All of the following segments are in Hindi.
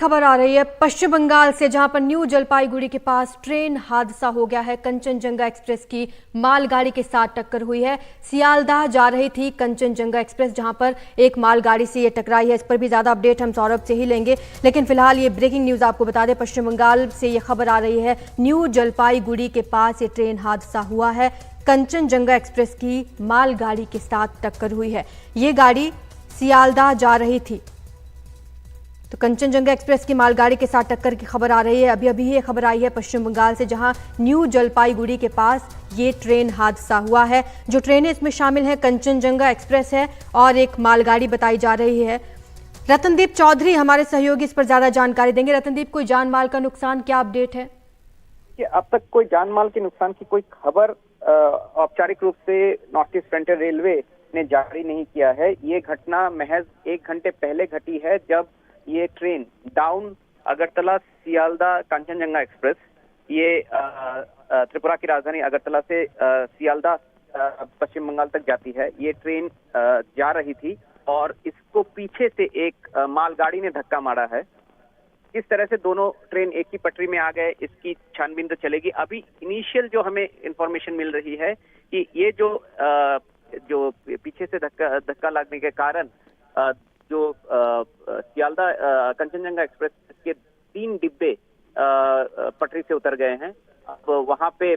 खबर आ रही है पश्चिम बंगाल से, जहां पर न्यू जलपाईगुड़ी के पास ट्रेन हादसा हो गया है। कंचनजंगा एक्सप्रेस की मालगाड़ी के साथ टक्कर हुई है। सियालदाह जा रही थी कंचनजंगा एक्सप्रेस, जहां पर एक मालगाड़ी से ये टकराई है। इस पर भी ज्यादा अपडेट हम सौरभ से ही लेंगे, लेकिन फिलहाल ये ब्रेकिंग न्यूज आपको बता दें, पश्चिम बंगाल से ये खबर आ रही है। न्यू जलपाईगुड़ी के पास ये ट्रेन हादसा हुआ है। कंचनजंगा एक्सप्रेस की मालगाड़ी के साथ टक्कर हुई है। ये गाड़ी सियालदाह जा रही थी, तो कंचनजंगा एक्सप्रेस की मालगाड़ी के साथ टक्कर की खबर आ रही है। अभी अभी ये खबर आई है पश्चिम बंगाल से, जहां न्यू जलपाईगुड़ी के पास ये ट्रेन हादसा हुआ है। जो ट्रेनें इसमें शामिल हैं कंचनजंगा एक्सप्रेस है और एक मालगाड़ी बताई जा रही है। रतनदीप चौधरी हमारे सहयोगी इस पर ज्यादा जानकारी देंगे। रतनदीप, कोई जान माल का नुकसान, क्या अपडेट है? अब तक कोई जान माल के नुकसान की कोई खबर औपचारिक रूप से नॉर्थ ईस्ट फ्रंटियर रेलवे ने जारी नहीं किया है। ये घटना महज 1 घंटे पहले घटी है, जब ये train down Agartala Sealdah Kanchenjunga express, ये त्रिपुरा की राजधानी अगरतला से सियालदा पश्चिम बंगाल तक जाती है। ये ट्रेन जा रही थी और इसको पीछे से एक मालगाड़ी ने धक्का मारा है। किस तरह से दोनों ट्रेन एक ही पटरी में आ गए, इसकी छानबीन तो चलेगी। अभी इनिशियल जो हमें इंफॉर्मेशन मिल रही है कि ये जो पीछे से धक्का लगने के कारण जो सियालदा कंचनजंगा एक्सप्रेस के 3 डिब्बे पटरी से उतर गए हैं। अब वहां पे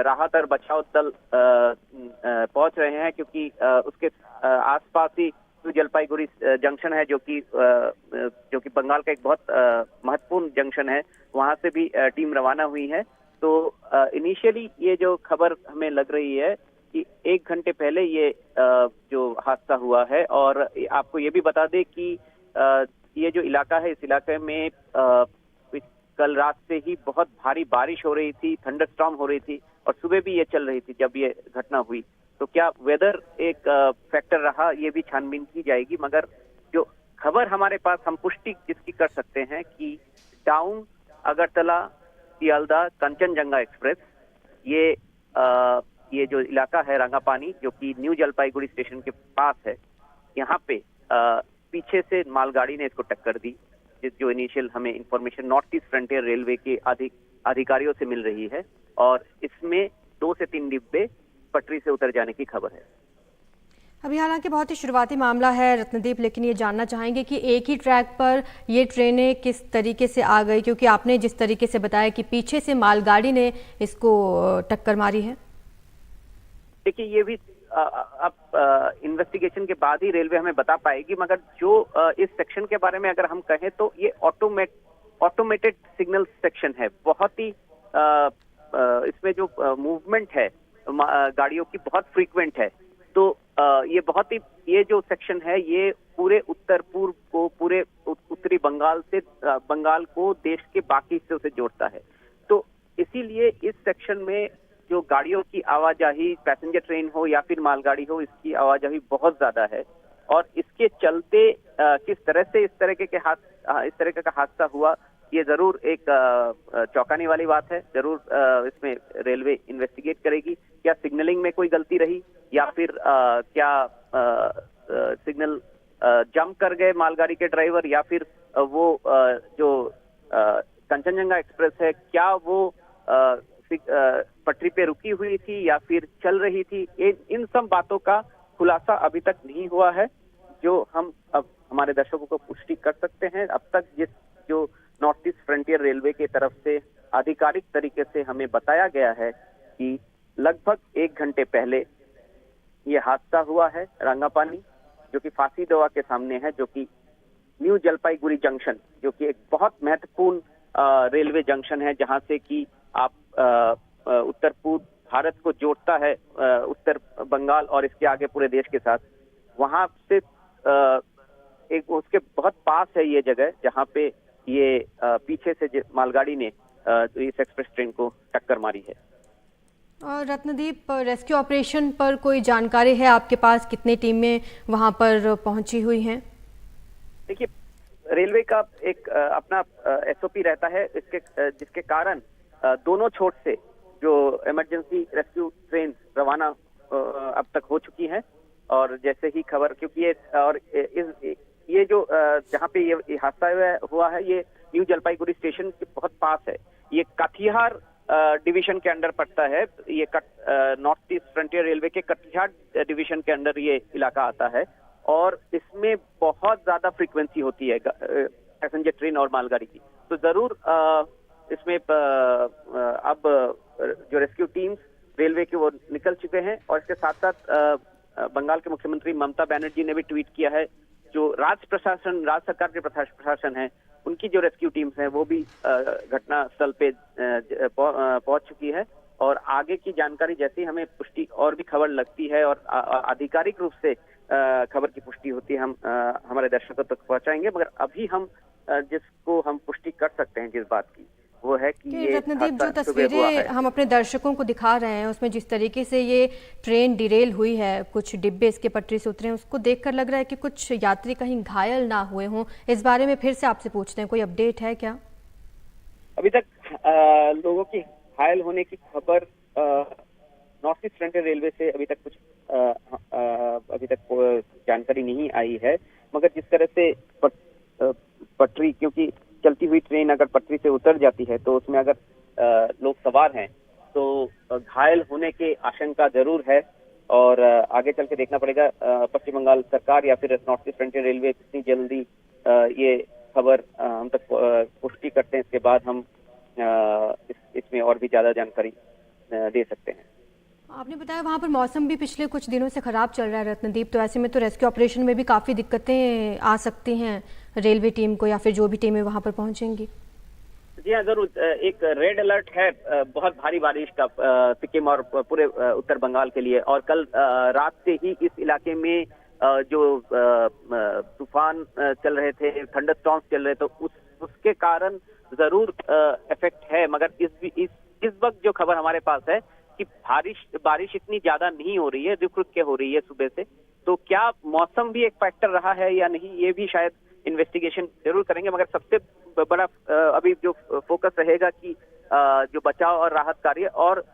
राहत और बचाव दल पहुंच रहे हैं, क्योंकि उसके आसपास ही जलपाईगुड़ी जंक्शन है, जो कि बंगाल का एक बहुत महत्वपूर्ण जंक्शन है। वहां से भी टीम रवाना हुई है। तो इनिशियली ये जो खबर हमें लग रही है कि 1 घंटे पहले ये जो हादसा हुआ है। और आपको ये भी बता दें कि ये जो इलाका है, इस इलाके में कल रात से ही बहुत भारी बारिश हो रही थी, थंडरस्टॉर्म हो रही थी, और सुबह भी ये चल रही थी जब ये घटना हुई। तो क्या वेदर एक फैक्टर रहा, ये भी छानबीन की जाएगी। मगर जो खबर हमारे पास, हम पुष्टि जिसकी कर सकते हैं कि डाउन अगरतला सियालदा कंचनजंगा एक्सप्रेस, ये जो इलाका है रंगापानी, जो कि न्यू जलपाईगुड़ी स्टेशन के पास है, यहाँ पे पीछे से मालगाड़ी ने इसको टक्कर दी। जो इनिशियल हमें information north east frontier railway के अधिकारियों से मिल रही है, और इसमें 2 से 3 डिब्बे पटरी से उतर जाने की खबर है। अभी हालांकि बहुत ही शुरुआती मामला है रत्नदीप, लेकिन ये जानना चाहेंगे कि एक ही ट्रैक पर ये ट्रेनें किस तरीके से आ गई, क्योंकि आपने जिस तरीके से बताया कि पीछे से मालगाड़ी ने इसको टक्कर मारी है। देखिए, ये भी अब इन्वेस्टिगेशन के बाद ही रेलवे हमें बता पाएगी। मगर जो इस सेक्शन के बारे में अगर हम कहें तो ये ऑटोमेटेड सिग्नल सेक्शन है। बहुत ही इसमें जो मूवमेंट है गाड़ियों की बहुत फ्रीक्वेंट है। तो ये जो सेक्शन है, ये पूरे उत्तर पूर्व को, पूरे उत्तरी बंगाल को देश के बाकी हिस्सों से जोड़ता है। तो इसीलिए इस सेक्शन में जो गाड़ियों की आवाजाही, पैसेंजर ट्रेन हो या फिर मालगाड़ी हो, इसकी आवाजाही बहुत ज्यादा है। और इसके चलते किस तरह से इस तरह का हादसा हुआ, ये जरूर एक चौंकाने वाली बात है। जरूर इसमें रेलवे इन्वेस्टिगेट करेगी। क्या सिग्नलिंग में कोई गलती रही, या फिर क्या सिग्नल जंप कर गए मालगाड़ी के ड्राइवर, या फिर वो जो कंचनजंगा एक्सप्रेस है, क्या वो पटरी पे रुकी हुई थी या फिर चल रही थी। इन सब बातों का खुलासा अभी तक नहीं हुआ है, जो हम अब हमारे दर्शकों को पुष्टि कर सकते हैं। अब तक जो नॉर्थ ईस्ट फ्रंटियर रेलवे की तरफ से आधिकारिक तरीके से हमें बताया गया है कि लगभग 1 घंटे पहले ये हादसा हुआ है रंगापानी, जो कि फांसी दवा के सामने है, जो कि न्यू जलपाईगुड़ी जंक्शन, जो कि एक बहुत महत्वपूर्ण रेलवे जंक्शन है, जहां से कि आप उत्तर पूर्व भारत को जोड़ता है, उत्तर बंगाल और इसके आगे पूरे देश के साथ। वहां से एक उसके बहुत पास है ये जगह, जहां पे ये पीछे से मालगाड़ी ने इस एक्सप्रेस ट्रेन को टक्कर मारी है। और रत्नदीप, रेस्क्यू ऑपरेशन पर कोई जानकारी है आपके पास? कितनी टीमें वहां पर पहुंची हुई हैं? देखिए, रेलवे का एक अपना SOP रहता है, जिसके कारण दोनों छोर से जो इमरजेंसी रेस्क्यू ट्रेन रवाना अब तक हो चुकी हैं। और जैसे ही खबर, क्योंकि ये जो जहाँ पे ये हादसा हुआ है, ये न्यू जलपाईगुड़ी स्टेशन के बहुत पास है। ये कटिहार डिवीजन के अंडर पड़ता है। ये नॉर्थ ईस्ट फ्रंटियर रेलवे के कटिहार डिवीजन के अंडर ये इलाका आता है और इसमें बहुत ज्यादा फ्रीक्वेंसी होती है पैसेंजर ट्रेन और मालगाड़ी की। तो जरूर इसमें अब जो रेस्क्यू टीम्स रेलवे के वो निकल चुके हैं और इसके साथ साथ बंगाल के मुख्यमंत्री ममता बनर्जी ने भी ट्वीट किया है। जो राज्य सरकार के प्रशासन है उनकी जो रेस्क्यू टीम्स हैं वो भी घटना स्थल पे पहुंच चुकी है और आगे की जानकारी जैसे ही हमें पुष्टि और भी खबर लगती है और आधिकारिक रूप से खबर की पुष्टि होती है हम हमारे दर्शकों तक पहुंचाएंगे। मगर अभी हम जिसको हम पुष्टि कर सकते हैं जिस बात की वो है कि ये रत्नदीप, जो तस्वीरें हम अपने दर्शकों को दिखा रहे हैं उसमें जिस तरीके से ये ट्रेन डिरेल हुई है, कुछ डिब्बे इसके पटरी से उतरे हैं, उसको देखकर लग रहा है कि कुछ यात्री कहीं घायल ना हुए हों। इस बारे में फिर से आपसे पूछते हैं, कोई अपडेट है क्या? अभी तक लोगों की घायल होने की खबर नॉर्थ ईस्ट फ्रंटियर रेलवे से अभी तक जानकारी नहीं आई है। मगर जिस तरह से पटरी, क्योंकि चलती हुई ट्रेन अगर पटरी से उतर जाती है तो उसमें अगर लोग सवार हैं तो घायल होने की आशंका जरूर है और आगे चल के देखना पड़ेगा पश्चिम बंगाल सरकार या फिर नॉर्थ ईस्ट फ्रंटियर रेलवे कितनी जल्दी ये खबर हम तक पुष्टि करते हैं। इसके बाद हम इसमें और भी ज्यादा जानकारी दे सकते हैं। आपने बताया वहाँ पर मौसम भी पिछले कुछ दिनों से खराब चल रहा है रत्नदीप, तो ऐसे में तो रेस्क्यू ऑपरेशन में भी काफ़ी दिक्कतें आ सकती हैं रेलवे टीम को या फिर जो भी टीमें वहाँ पर पहुँचेंगी। जी हाँ, जरूर। एक रेड अलर्ट है बहुत भारी बारिश का सिक्किम और पूरे उत्तर बंगाल के लिए और कल रात से ही इस इलाके में जो तूफान चल रहे थे, थंडरस्टॉर्म्स चल रहे, तो उसके कारण जरूर इफेक्ट है। मगर इस वक्त जो खबर हमारे पास है कि बारिश इतनी ज्यादा नहीं हो रही है, रुक रुक के हो रही है सुबह से। तो क्या मौसम भी एक फैक्टर रहा है या नहीं, ये भी शायद इन्वेस्टिगेशन जरूर करेंगे। मगर सबसे बड़ा अभी जो फोकस रहेगा कि जो बचाव और राहत कार्य, और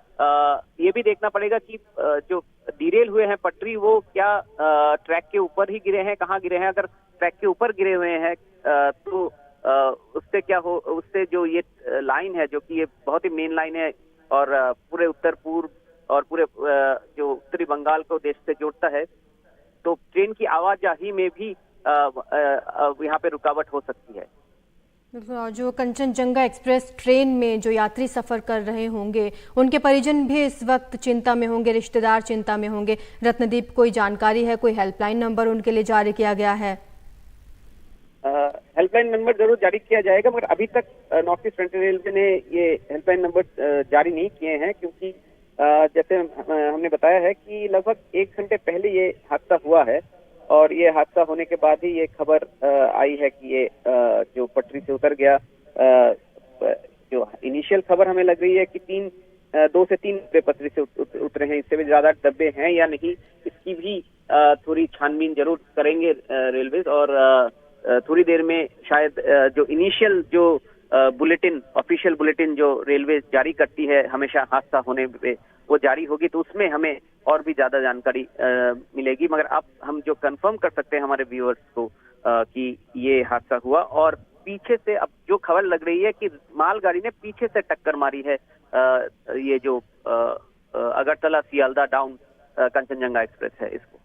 ये भी देखना पड़ेगा कि जो डिरेल हुए हैं पटरी वो क्या ट्रैक के ऊपर ही गिरे हैं, कहाँ गिरे हैं। अगर ट्रैक के ऊपर गिरे हुए हैं तो उससे क्या हो, उससे जो ये लाइन है जो कि ये बहुत ही मेन लाइन है और पूरे उत्तर पूर्व और पूरे जो उत्तरी बंगाल को देश से जोड़ता है, तो ट्रेन की आवाजाही में भी यहाँ पे रुकावट हो सकती है। बिल्कुल। जो कंचनजंगा एक्सप्रेस ट्रेन में जो यात्री सफर कर रहे होंगे उनके परिजन भी इस वक्त चिंता में होंगे, रिश्तेदार चिंता में होंगे। रत्नदीप, कोई जानकारी है, कोई हेल्पलाइन नंबर उनके लिए जारी किया गया है? हेल्पलाइन नंबर जरूर जारी किया जाएगा, मगर अभी तक नॉर्थ ईस्ट फ्रंटियर रेलवे ने ये हेल्पलाइन नंबर जारी नहीं किए हैं, क्योंकि जैसे हमने बताया है कि लगभग 1 घंटे पहले ये हादसा हुआ है और ये हादसा होने के बाद ही ये खबर आई है कि ये जो पटरी से उतर गया। जो इनिशियल खबर हमें लग रही है कि 2 से 3 डब्बे पटरी से उतरे हैं, इससे भी ज्यादा डब्बे हैं या नहीं इसकी भी थोड़ी छानबीन जरूर करेंगे रेलवे। और थोड़ी देर में शायद जो इनिशियल जो बुलेटिन, ऑफिशियल बुलेटिन जो रेलवे जारी करती है हमेशा हादसा होने पे, वो जारी होगी, तो उसमें हमें और भी ज्यादा जानकारी मिलेगी। मगर अब हम जो कंफर्म कर सकते हैं हमारे व्यूअर्स को कि ये हादसा हुआ और पीछे से अब जो खबर लग रही है कि मालगाड़ी ने पीछे से टक्कर मारी है ये जो अगरतला सियालदा डाउन कंचनजंगा एक्सप्रेस है इसको।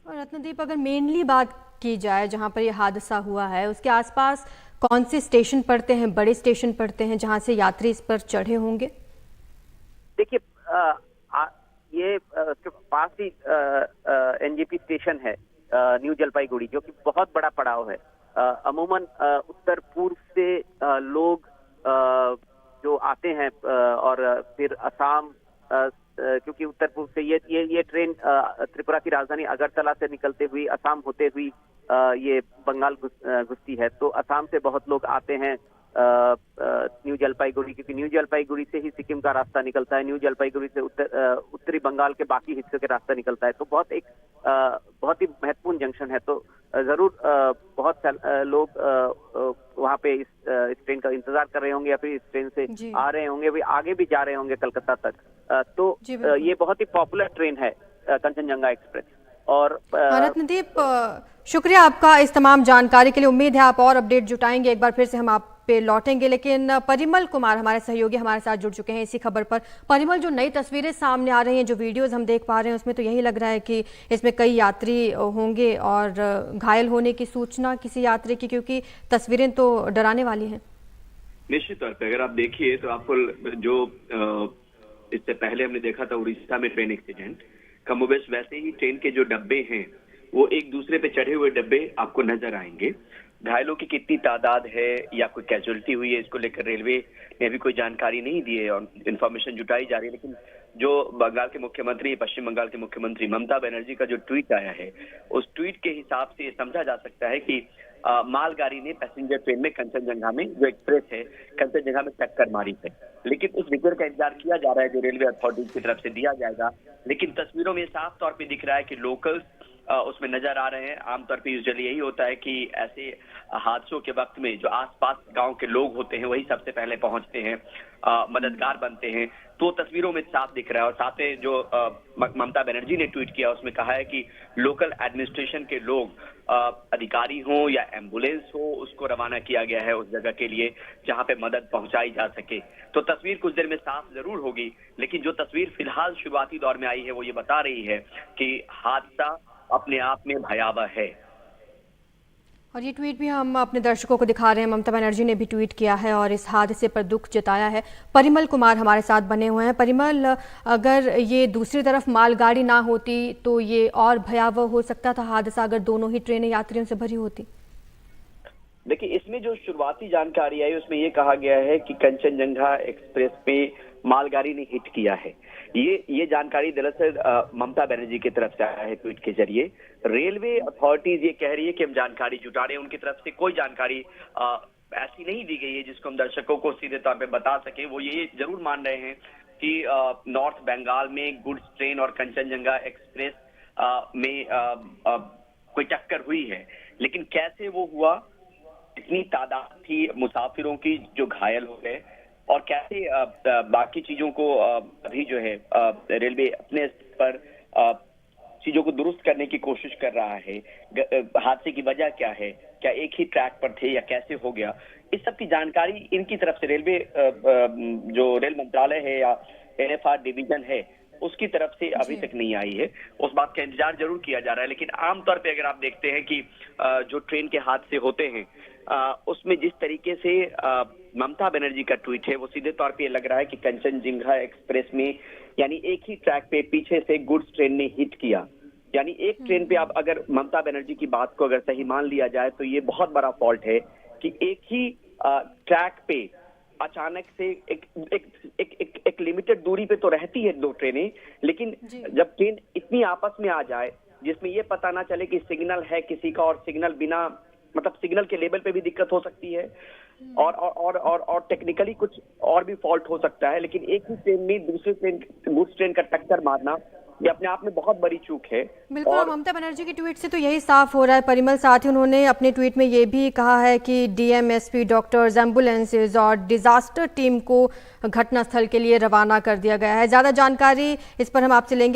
और रत्नदीप, अगर मेनली बात की जाए जहां पर ये हादसा हुआ है उसके आसपास कौन से स्टेशन पड़ते हैं, बड़े स्टेशन पड़ते हैं जहां से यात्री इस पर चढ़े होंगे? देखिए, ये पास ही एनजेपी स्टेशन है न्यू जलपाईगुड़ी, जो कि बहुत बड़ा पड़ाव है। अमूमन उत्तर पूर्व से लोग जो आते हैं और फिर असम, क्योंकि उत्तर पूर्व से ये ट्रेन त्रिपुरा की राजधानी अगरतला से निकलते हुई असम होते हुई ये बंगाल घुसती है। तो असम से बहुत लोग आते हैं न्यू जलपाईगुड़ी, क्योंकि न्यू जलपाईगुड़ी से ही सिक्किम का रास्ता निकलता है, न्यू जलपाईगुड़ी से उत्तरी बंगाल के बाकी हिस्सों के रास्ता निकलता है। तो बहुत ही महत्वपूर्ण जंक्शन है। तो जरूर बहुत लोग वहाँ पे इस ट्रेन का इंतजार कर रहे होंगे या फिर इस ट्रेन से आ रहे होंगे, भी आगे भी जा रहे होंगे कलकत्ता तक। तो ये बहुत ही पॉपुलर ट्रेन है कंचनजंगा एक्सप्रेस। और रत्नदीप, शुक्रिया आपका इस तमाम जानकारी के लिए। उम्मीद है आप और अपडेट जुटाएंगे। एक बार फिर से हम आप पे लौटेंगे, लेकिन परिमल कुमार हमारे सहयोगी हमारे साथ जुड़ चुके हैं इसी खबर पर। परिमल, जो नई तस्वीरें सामने आ रही हैं, जो वीडियोस हम देख पा रहे हैं, उसमें तो यही लग रहा है कि इसमें कई यात्री होंगे और घायल होने की सूचना किसी यात्री की, क्योंकि तस्वीरें तो डराने वाली हैं। निश्चित तौर पे अगर आप देखिए तो आपको जो इससे पहले हमने देखा था उड़ीसा में ट्रेन एक्सीडेंट, कमोबेश वैसे ही ट्रेन के जो डब्बे हैं वो एक दूसरे पे चढ़े हुए डब्बे आपको नजर आएंगे। घायलों की कितनी तादाद है या कोई कैजुअलिटी हुई है, इसको लेकर रेलवे ने अभी कोई जानकारी नहीं दी है और इन्फॉर्मेशन जुटाई जा रही है। लेकिन जो बंगाल के मुख्यमंत्री, पश्चिम बंगाल के मुख्यमंत्री ममता बनर्जी का जो ट्वीट आया है, उस ट्वीट के हिसाब से ये समझा जा सकता है कि मालगाड़ी ने पैसेंजर ट्रेन में कंचनजंगा में जो एक्सप्रेस है कंचनजंगा में टक्कर मारी है। लेकिन उस रिपोर्ट का इंतजार किया जा रहा है जो रेलवे अथॉरिटीज की तरफ से दिया जाएगा। लेकिन तस्वीरों में साफ तौर पे दिख रहा है कि लोकल्स उसमें नजर आ रहे हैं। आमतौर पे यूजुअली यही होता है कि ऐसे हादसों के वक्त में जो आसपास गांव के लोग होते हैं वही सबसे पहले पहुंचते हैं, मददगार बनते हैं। तो तस्वीरों में साफ दिख रहा है। और साथ ही जो ममता बनर्जी ने ट्वीट किया उसमें कहा है कि लोकल एडमिनिस्ट्रेशन के लोग, अधिकारी हो या एम्बुलेंस हो, उसको रवाना किया गया है उस जगह के लिए जहां पे मदद पहुंचाई जा सके। तो तस्वीर कुछ देर में साफ जरूर होगी, लेकिन जो तस्वीर फिलहाल शुरुआती दौर में आई है वो ये बता रही है कि हादसा अपने आप में भयावह है। और ये ट्वीट भी हम अपने दर्शकों को दिखा रहे हैं। ममता बनर्जी ने भी ट्वीट किया है और इस हादसे पर दुख जताया है। परिमल कुमार हमारे साथ बने हुए हैं। परिमल, अगर ये दूसरी तरफ मालगाड़ी ना होती तो ये और भयावह हो सकता था हादसा, अगर दोनों ही ट्रेनें यात्रियों से भरी होती। देखिए, इसमें जो शुरुआती जानकारी आई उसमें ये कहा गया है कि कंचनजंगा एक्सप्रेस पे मालगाड़ी ने हिट किया है। ये जानकारी दरअसल ममता बनर्जी की तरफ से आया है ट्वीट के जरिए। रेलवे अथॉरिटीज ये कह रही है कि हम जानकारी जुटा रहे हैं, उनकी तरफ से कोई जानकारी ऐसी नहीं दी गई है जिसको हम दर्शकों को सीधे तौर पे बता सके। वो ये जरूर मान रहे हैं कि नॉर्थ बंगाल में गुड्स ट्रेन और कंचनजंगा एक्सप्रेस में कोई टक्कर हुई है, लेकिन कैसे वो हुआ, इतनी तादाद थी मुसाफिरों की जो घायल हो गए, और कैसे बाकी चीजों को अभी जो है रेलवे अपने स्तर पर चीजों को दुरुस्त करने की कोशिश कर रहा है। हादसे की वजह क्या है, क्या एक ही ट्रैक पर थे या कैसे हो गया, इस सब की जानकारी इनकी तरफ से रेलवे जो रेल मंत्रालय है या NFR डिवीजन है उसकी तरफ से अभी तक नहीं आई है। उस बात का इंतजार जरूर किया जा रहा है। लेकिन आमतौर पे अगर आप देखते हैं कि जो ट्रेन के हादसे होते हैं उसमें जिस तरीके से ममता बनर्जी का ट्वीट है वो सीधे तौर पे लग रहा है कि कंचनजंगा एक्सप्रेस में यानी एक ही ट्रैक पे पीछे से गुड्स ट्रेन ने हिट किया। यानी एक ट्रेन पे आप अगर ममता बनर्जी की बात को अगर सही मान लिया जाए तो ये बहुत बड़ा फॉल्ट है कि एक ही ट्रैक पे अचानक से एक लिमिटेड दूरी पे तो रहती है दो ट्रेनें, लेकिन जब ट्रेन इतनी आपस में आ जाए जिसमें ये पता ना चले कि सिग्नल है किसी का और सिग्नल बिना, मतलब सिग्नल के लेवल पे भी दिक्कत हो सकती है और टेक्निकली कुछ और भी फॉल्ट हो सकता है। लेकिन एक ही ट्रेन में दूसरी ट्रेन, गुड्स ट्रेन का टक्कर मारना, ये अपने आप में बहुत बड़ी चूक है। बिल्कुल, और ममता बनर्जी की ट्वीट से तो यही साफ हो रहा है परिमल। साथ ही उन्होंने अपने ट्वीट में ये भी कहा है कि DMSP, डॉक्टर्स, एम्बुलेंसेज और डिजास्टर टीम को घटनास्थल के लिए रवाना कर दिया गया है। ज्यादा जानकारी इस पर हम आपसे लेंगे।